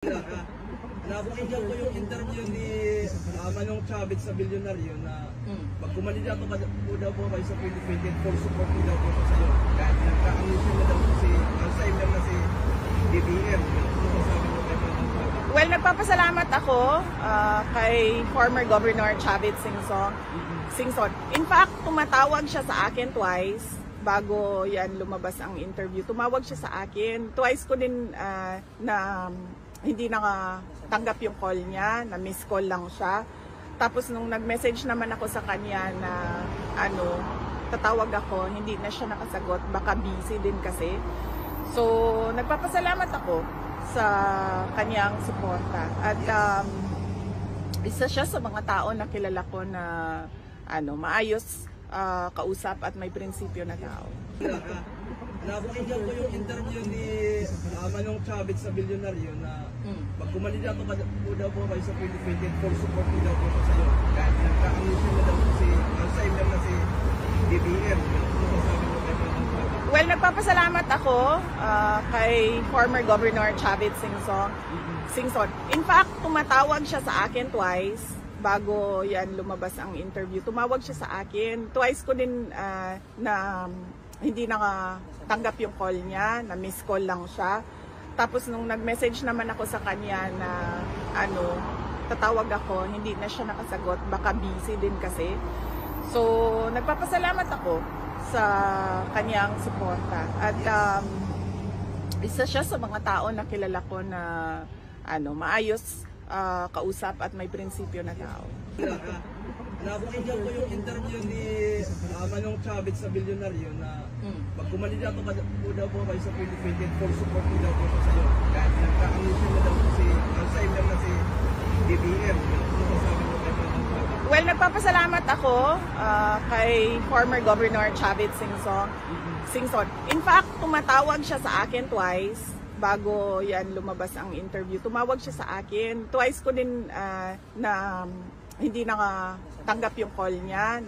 Napakinggan ko yung interview ni Manong Chavit sa Bilyonaryo na pag kumandidato ka po daw po kayo sa 2020, full support po daw po sa iyo. Kahit nagka-anusyon na daw po si Alzheimer na si BBM. Well, nagpapasalamat ako kay former Governor Chavit Singson. In fact, tumatawag siya sa akin twice bago yan lumabas ang interview. Tumawag siya sa akin. Twice ko din na hindi nakatanggap yung call niya, na miss call lang siya. Tapos nung nag-message naman ako sa kanya na tatawag ako, hindi na siya nakasagot, baka busy din kasi. So, nagpapasalamat ako sa kanyang suporta. At isa siya sa mga tao na kilala ko na maayos kausap at may prinsipyo na tao. Napakinggan ko yung interview ni Manong Chavit sa Bilyonaryo na pag kumandidato ka po daw po kayo sa 2020, full support po daw po sa iyo. Kahit nagka-anusyon na daw po si Alzheimer na si BBM. Well, nagpapasalamat ako kay former Governor Chavit Singson. In fact, tumatawag siya sa akin twice bago yan lumabas ang interview. Tumawag siya sa akin. Twice ko din na hindi nakatanggap yung call niya, na miss call lang siya. Tapos nung nag-message naman ako sa kanya na tatawag ako, hindi na siya nakasagot, baka busy din kasi. So, nagpapasalamat ako sa kanyang suporta. At isa siya sa mga tao na kilala ko na maayos kausap at may prinsipyo na tao. Napakinggan ko yung interview ni Manong Chavit sa Bilyonaryo na pag kumandidato ka po daw po kayo sa 2020, full support po daw po sa iyo. Kahit nagka-anusyon na daw po si Alzheimer na si BBM. Well, nagpapasalamat ako kay former Governor Chavit Singson. In fact, tumatawag siya sa akin twice bago yan lumabas ang interview. Tumawag siya sa akin. Twice ko din na hindi nakatanggap yung call niya.